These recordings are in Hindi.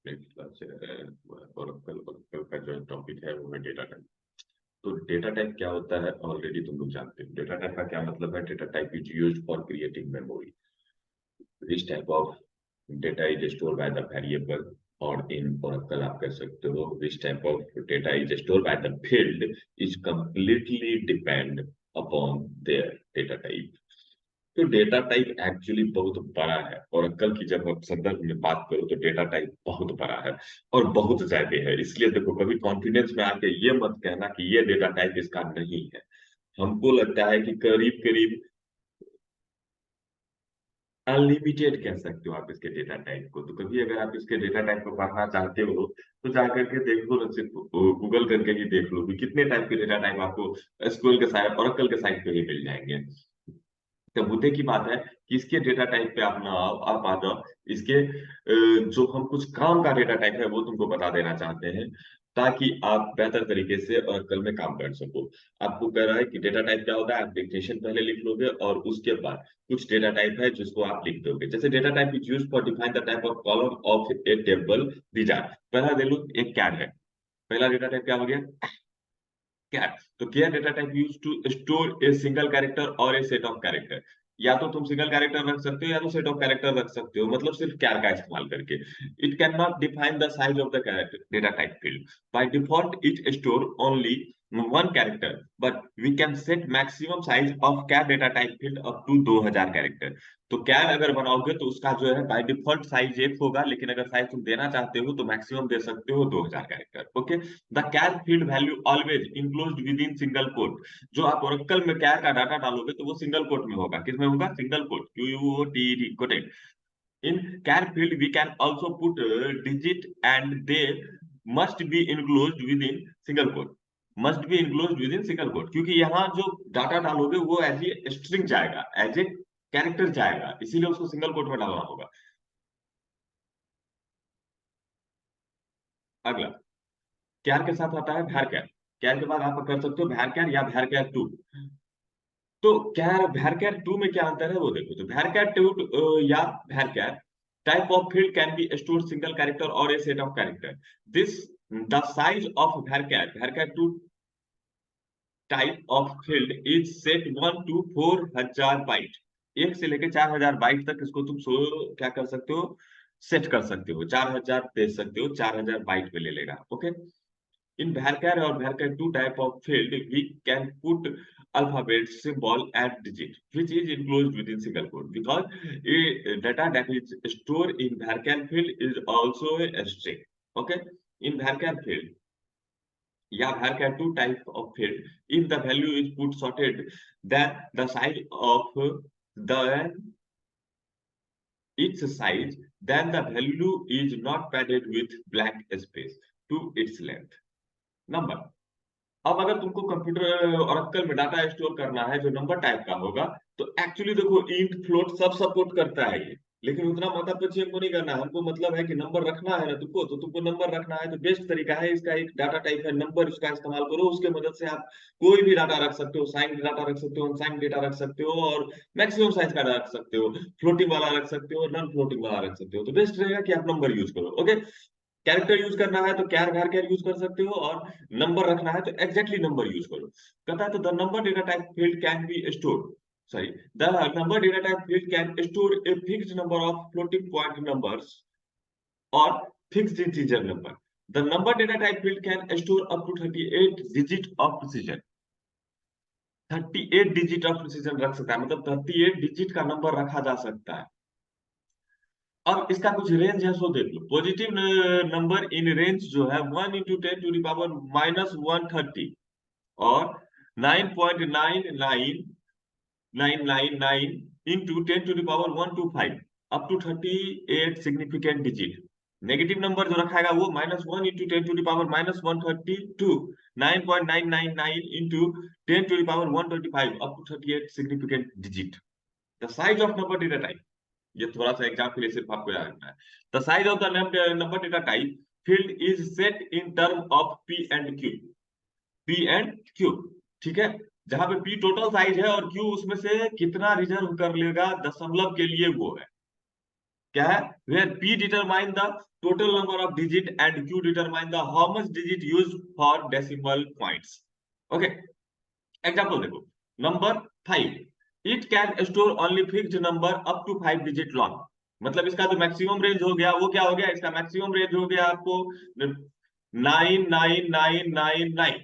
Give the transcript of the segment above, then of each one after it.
ओरेकल का जो टॉपिक है वो है डेटा टाइप। तो डेटा टाइप क्या होता है ऑलरेडी तुम लोग जानते हो। डेटा टाइप का क्या मतलब है? Data type is used for creating memory. This type of data is store by the variable, और इन ओरेकल आप कह सकते हो this type of data is store by the field is completely depend upon their data type. तो डेटा टाइप एक्चुअली बहुत बड़ा है, और कल की जब हम संदर्भ में बात करो तो डेटा टाइप बहुत बड़ा है और बहुत ज्यादा है। इसलिए देखो, कभी कॉन्फिडेंस में आके ये मत कहना कि ये डेटा टाइप इसका नहीं है। हमको लगता है कि करीब करीब अनलिमिटेड कह सकते हो आप इसके डेटा टाइप को। तो कभी अगर आप इसके डेटा टाइप को पढ़ना चाहते हो तो जा करके देख लो ना, सिर्फ गूगल करके ही देख लो कि कितने टाइप के डेटा टाइप आपको एसक्यूएल के साइट, ओरेकल के साइट पे ही मिल जाएंगे। तो मुद्दे की बात है कि इसके डेटा टाइप पे आप ना आओ, आप आ जाओ इसके जो हम कुछ काम का डेटा टाइप है वो तुमको बता देना चाहते हैं, ताकि आप बेहतर तरीके से और कल में काम कर सको। आपको कह रहा है कि डेटा टाइप क्या होता है, आप डिक्टेशन पहले लिख लोगे और उसके बाद कुछ डेटा टाइप है जिसको आप लिख दोगे। जैसे data type is used for define the type of column of a table. These are, पहला ले लो, एक कैर है। पहला डेटा टाइप क्या हो गया? क्या? तो क्या data type use to store a single character और ए सेट ऑफ कैरेक्टर। या तो तुम सिंगल कैरेक्टर रख सकते हो या तो सेट ऑफ कैरेक्टर रख सकते हो, मतलब सिर्फ कैर का इस्तेमाल करके। It can not define the size of the data type field. By default it store only one character, but we can set maximum size of char data type field up to 2000 character. तो कैर अगर बनाओगे तो उसका जो है बाय डिफॉल्ट साइज एक होगा, लेकिन अगर साइज तुम देना चाहते हो तो मैक्सिमम दे सकते हो 2000 character. Okay. The char field value always enclosed within single quote. जो आप ओरेकल में कैर का डाटा डालोगे तो वो सिंगल कोट में होगा। किसमें होगा? Single quote, QUOTED, quoted. In char field we can also put digit and they must be enclosed within single quote. Must be enclosed within single quote, क्योंकि यहाँ जो डाटा डालोगे वो एज ए स्ट्रिंग जाएगा, एज ए कैरेक्टर जाएगा, इसीलिए उसको सिंगल कोट में डालना होगा। अगला कैर के साथ आता है भैर कैर। कैर के बाद आप कर सकते हो भैर कैर या भैर कैर टू। तो क्या भैरकैट 2 में क्या अंतर है वो देखो। तो भैरकैट 2 या भैरकैट type of field can be store single character और a set of character. This the size of भैरकैट 2 type of field is set 1 to 4000 byte. एक से लेकर 4000 बाइट तक इसको तुम क्या कर सकते हो? सेट कर सकते हो। 4000 दे सकते हो, 4000 बाइट पे ले लेगा। Okay. In Bharkar or Bharkar 2 type of field, we can put alphabet, symbol, and digit, which is enclosed within single quote. Because a data that is stored in Bharkar field is also a string. Okay, in Bharkar field, yeah, Bharkar 2 type of field, if the value is put sorted, then the size of the its size, then the value is not padded with blank space to its length. Number. अब अगर तुमको कंप्यूटर ओरेकल में डाटा स्टोर करना है जो नंबर टाइप का होगा, तो एक्चुअली देखो इंट फ्लोट सब सपोर्ट करता है ये, लेकिन उतना माथा पच्ची हमको नहीं करना है। हमको मतलब है कि नंबर रखना है ना तुमको, तो तुमको नंबर रखना है तो बेस्ट तरीका है इसका एक डाटा टाइप है नंबर, उसका इस्तेमाल करो। उसके मदद से आप कोई भी डाटा रख सकते हो, साइन डाटा रख सकते हो, अनसाइंड डेटा रख सकते हो, और मैक्सिमम साइज का रख सकते हो, फ्लोटिंग वाला रख सकते हो, नॉन फ्लोटिंग वाला रख सकते हो। तो बेस्ट रहेगा कि आप नंबर यूज करो। ओके। कैरेक्टर यूज करना है तो कैर भैर कैर यूज कर सकते हो, और नंबर रखना है तो एग्जैक्टली नंबर यूज करो। कहता है तो the number data type field can be store, sorry, the number data type field can store a fixed number of floating point numbers और fixed integer number. The number data type field can store up to 38 digit of precision. 38 digit of precision रख सकता है, मतलब 38 डिजिट का नंबर रखा जा सकता है। अब इसका कुछ रेंज है सो देख लो। पॉजिटिव नंबर इन रेंज जो है 1 × 10⁻⁻130 और 9.99999 × 10⁻125 up to 38 significant digit. Negative number जो रखा है वो -1 × 10⁻⁻132 9.999 × 10⁻125 up to 38 significant digit. The size of number data type, ये थोड़ा सा एग्जाम के लिए सिर्फ आपको याद रखना है। The size of the number data type field is set in term of P and Q. P and Q, ठीक है। जहां पे पी टोटल साइज है और क्यू उसमें से कितना रिजर्व कर लेगा दशमलव के लिए वो है। क्या है, where P determine the total number of digit and Q determine the how much digit use for decimal points. Okay, example देखो, number 5, it can store only fixed number up to 5 digit long. मतलब इसका जो मैक्सिमम रेंज हो गया वो क्या हो गया, इसका मैक्सिमम रेंज हो गया आपको 99999,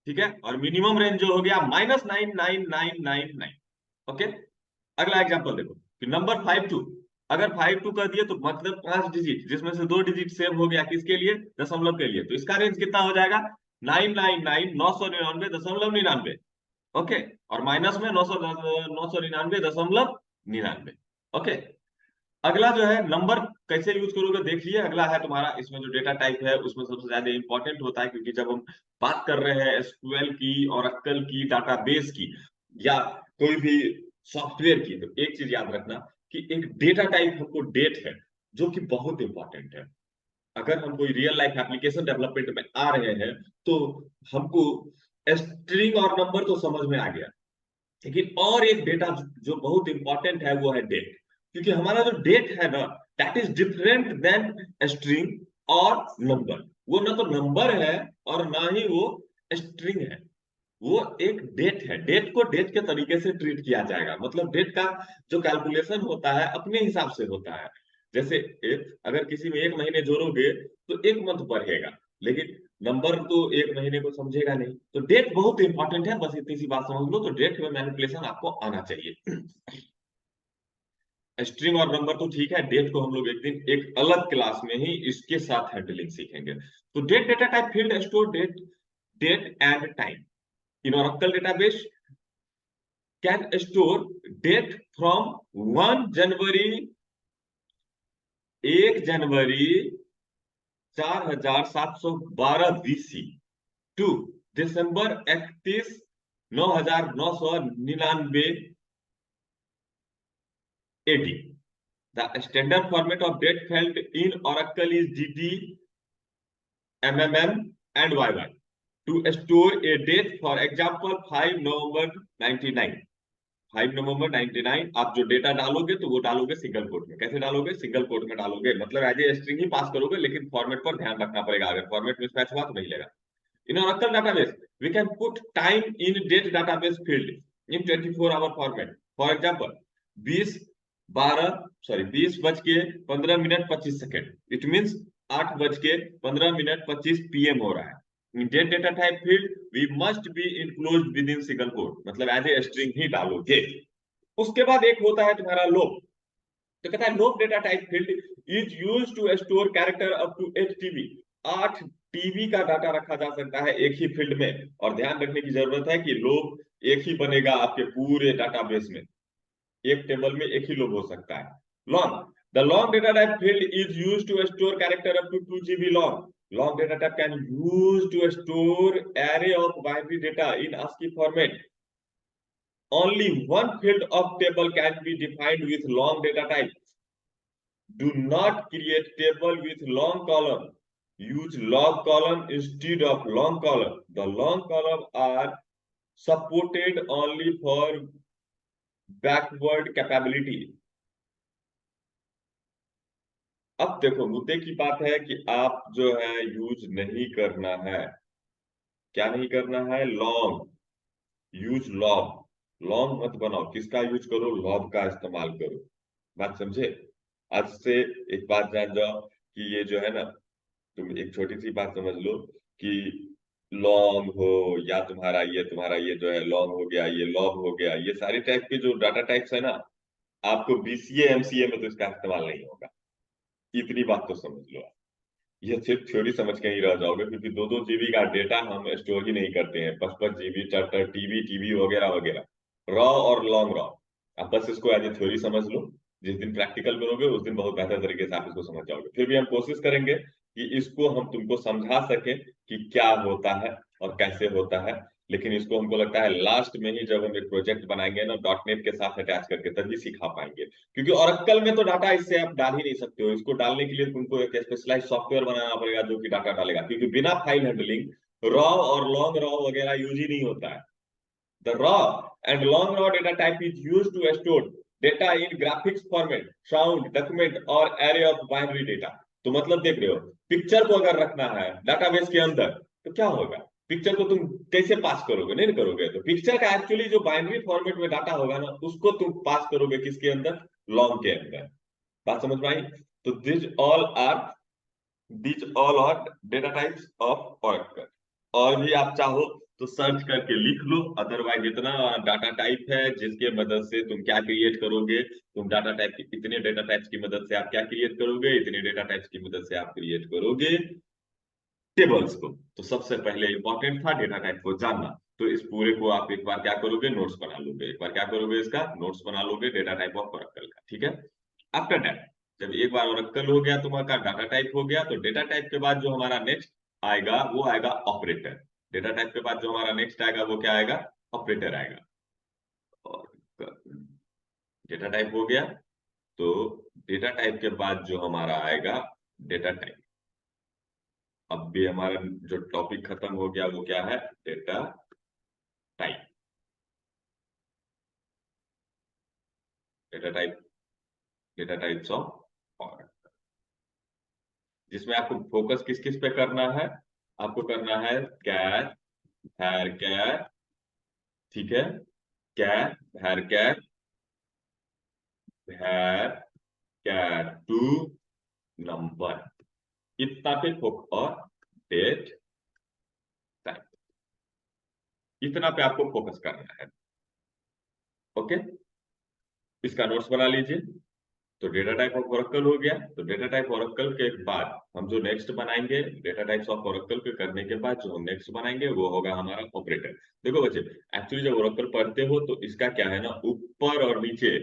ठीक है, और मिनिमम रेंज जो हो गया -99999। ओके, अगला एग्जांपल देखो कि नंबर 52, अगर 52 कर दिए तो मतलब 5 डिजिट जिसमें से 2 डिजिट सेव हो गया किसके लिए, दशमलव के लिए, तो इसका रेंज कितना हो जाएगा 999,999.99। ओके, और माइनस में 999.99। ओके, अगला जो है नंबर कैसे यूज करोगे देख लिए। अगला है तुम्हारा, इसमें जो डेटा टाइप है उसमें सबसे ज्यादा इंपॉर्टेंट होता है, क्योंकि जब हम बात कर रहे हैं एसक्यूएल की, ओरेकल की, डाटाबेस की, या कोई भी सॉफ्टवेयर की, तो एक चीज याद रखना कि एक डेटा टाइप हमको डेट है, जो कि बहुत इंपॉर्टेंट है। अगर हम कोई रियल लाइफ एप्लीकेशन डेवलपमेंट में आ रहे हैं तो हमको स्ट्रिंग और नंबर तो समझ में आ गया, लेकिन और एक डेटा जो बहुत इंपॉर्टेंट है वो है डेट, क्योंकि हमारा जो डेट है ना, that is different than string और नंबर। वो ना तो नंबर है और ना ही वो स्ट्रिंग है, वो एक डेट है। डेट को डेट के तरीके से ट्रीट किया जाएगा, मतलब डेट का जो कैलकुलेशन होता है अपने हिसाब से होता है। जैसे अगर किसी में 1 महीने जोड़ोगे तो 1 मंथ बढ़ेगा, लेकिन नंबर तो 1 महीने को समझेगा नहीं। तो डेट बहुत इंपॉर्टेंट है, बस इतनी सी बात समझ लो, तो डेट में मैनिपुलेशन आपको आना चाहिए। स्ट्रिंग और नंबर तो ठीक है, डेट को हम लोग एक दिन एक अलग क्लास में ही इसके साथ हैंडलिंग सीखेंगे। तो date data type field store date, date and time in Oracle database can store date from 1 January 4712 BC to December 31 9999 AD। The standard format of date field in Oracle is DD, MMM and YY to store a date, for example 5 November 99। 5 नवंबर 99 आप जो डेटा डालोगे तो वो डालोगे सिंगल कोट में। कैसे डालोगे, सिंगल कोट में डालोगे, मतलब एज ए स्ट्रिंग ही पास करोगे, लेकिन फॉर्मेट पर ध्यान रखना पड़ेगा, अगर फॉर्मेट मिसमैच हुआ तो नहीं लेगा। इन Oracle database we can put time in date database field in 24 hour format, for example 20 12 sorry 20:15 25 it means 8:15 PM हो रहा है। In date data type field we must be enclosed within single quote, मतलब एज ए स्ट्रिंग ही डालोगे। उसके बाद एक होता है तुम्हारा लोप, तो कहता है LOB data type field is used to store character up to 8 TB। 8 TB का डाटा रखा जा सकता है एक ही फील्ड में, और ध्यान रखने की जरूरत है कि लोप एक ही बनेगा आपके पूरे डाटाबेस में, एक टेबल में एक ही लोग हो सकता है। Long, the long data type field is used to store character up to 2 GB long. Long data type can use to store array of binary data in ASCII format. Only one field of table can be defined with long data type. Do not create table with long column. Use log column instead of long column. The long column are supported only for backward capability। अब देखो मुद्दे की बात है कि आप जो है यूज नहीं करना है, क्या नहीं करना है, लॉन्ग, यूज लॉग। लॉन्ग मत बनाओ, किसका यूज करो, लॉग का इस्तेमाल करो। बात समझे। आज से एक बात जान जाओ कि ये जो है ना, तुम एक छोटी सी बात समझ लो कि लॉन्ग हो या तुम्हारा ये जो है लॉन्ग हो गया, ये लॉग हो गया, ये सारी टाइप के जो डाटा टाइप्स है ना, आपको BCA MCA में तो इसका इस्तेमाल नहीं होगा। इतनी बात तो समझ लो आप। ये सिर्फ थ्योरी समझ के ही रह जाओगे, क्योंकि 2-2 GB का डेटा हम स्टोर ही नहीं करते हैं, 55 GB, 4-4 TB वगैरह वगैरह, रॉ और लॉन्ग रॉ। आप बस इसको एज ए थ्योरी समझ लो, जिस दिन प्रैक्टिकल करोगे उस दिन बहुत बेहतर तरीके से आप इसको समझ जाओगे। फिर भी हम कोशिश करेंगे कि इसको हम तुमको समझा सके कि क्या होता है और कैसे होता है, लेकिन इसको हमको लगता है लास्ट में ही जब हम एक प्रोजेक्ट बनाएंगे ना डॉटनेट के साथ अटैच करके, तभी सिखा पाएंगे। क्योंकि ओरेकल में तो डाटा इससे आप डाल ही नहीं सकते हो, इसको डालने के लिए तुमको एक स्पेशलाइज सॉफ्टवेयर बनाना पड़ेगा जो कि डाटा डालेगा, क्योंकि बिना फाइल हैंडलिंग रॉ और लॉन्ग रॉ वगैरह यूज ही नहीं होता है। The raw and long raw data type is used to store data in graphics format, sound, document और एरे ऑफ बाइनरी डेटा। तो मतलब देख रहे हो, पिक्चर को अगर रखना है डाटाबेस के अंदर तो क्या होगा, पिक्चर को तुम कैसे पास करोगे, नहीं करोगे, तो पिक्चर का एक्चुअली जो बाइनरी फॉर्मेट में डाटा होगा ना, उसको तुम पास करोगे किसके अंदर, लॉन्ग के अंदर। बात समझ में आई? तो this all are data types of Oracle. और भी आप चाहो तो सर्च करके लिख लो, अदरवाइज इतना डाटा टाइप है जिसके मदद से तुम क्या क्रिएट करोगे, तुम डाटा टाइप की इतने डेटा टाइप्स की मदद से आप क्या क्रिएट करोगे, इतने डेटा टाइप्स की मदद से आप क्रिएट करोगे टेबल्स को। तो सबसे पहले इंपॉर्टेंट था डेटा टाइप को जानना। तो इस पूरे को आप एक बार क्या करोगे, नोट्स बना लोगे, एक बार क्या करोगे, इसका नोट्स बना लोगे डेटा टाइप ऑफ ऑरेकल का, ठीक है। आफ्टर दैट, जब एक बार ऑरेकल हो गया, तुम्हारा डाटा टाइप हो गया, तो डेटा टाइप के बाद जो हमारा नेक्स्ट आएगा वो आएगा ऑपरेटर। डेटा टाइप के बाद जो हमारा नेक्स्ट आएगा वो क्या आएगा, ऑपरेटर आएगा। और डेटा टाइप हो गया, तो डेटा टाइप के बाद जो हमारा आएगा डेटा टाइप। अब भी हमारा जो टॉपिक खत्म हो गया वो क्या है, data type. Data type, data types of order, जिसमें आपको फोकस किस किस पे करना है, आपको करना है कैट, हैर कैट, ठीक है, कैट, हैर कैट, हैर कैट टू नंबर, इतना पे फोकस, और डेट टाइप, इतना पे आपको फोकस करना है। ओके, इसका नोट्स बना लीजिए। तो डेटा टाइप ऑफ ओरेकल हो गया, तो डेटा टाइप ओरेकल के बाद हम जो नेक्स्ट बनाएंगे, डेटा टाइप्स ऑफ ओरेकल के करने के बाद जो हम नेक्स्ट बनाएंगे वो होगा हमारा ऑपरेटर। देखो बच्चे, एक्चुअली जब ओरेकल पढ़ते हो तो इसका क्या है ना, ऊपर और नीचे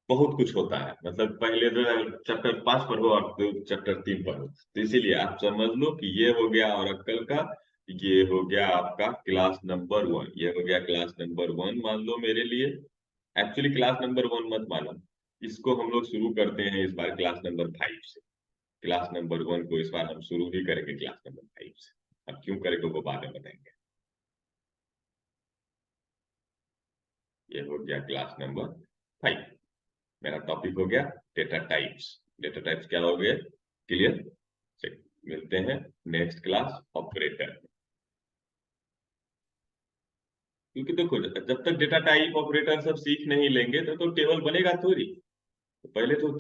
बहुत कुछ होता है, मतलब पहले जो है चैप्टर 5 पढ़ो और चैप्टर 3 पढ़ो, तो इसीलिए आप समझ लो कि ये हो गया ओरेकल का, ये हो गया आपका क्लास नंबर 1, ये हो गया क्लास नंबर 1 मान लो मेरे लिए। एक्चुअली क्लास नंबर 1 मत मानो, इसको हम लोग शुरू करते हैं इस बार क्लास नंबर 5 से। क्लास नंबर 1 को इस बार हम शुरू ही करेंगे क्लास नंबर 5 से। अब क्यों करेंगे वो बाद में बताएंगे। ये हो गया क्लास नंबर 5, मेरा टॉपिक हो गया डेटा टाइप्स। डेटा टाइप्स क्या हो गए, क्लियर। मिलते हैं नेक्स्ट क्लास ऑपरेटर। क्योंकि देखो, जब तक डेटा टाइप ऑपरेटर सब सीख नहीं लेंगे तो टेबल बनेगा थोड़ी। तो पहले तो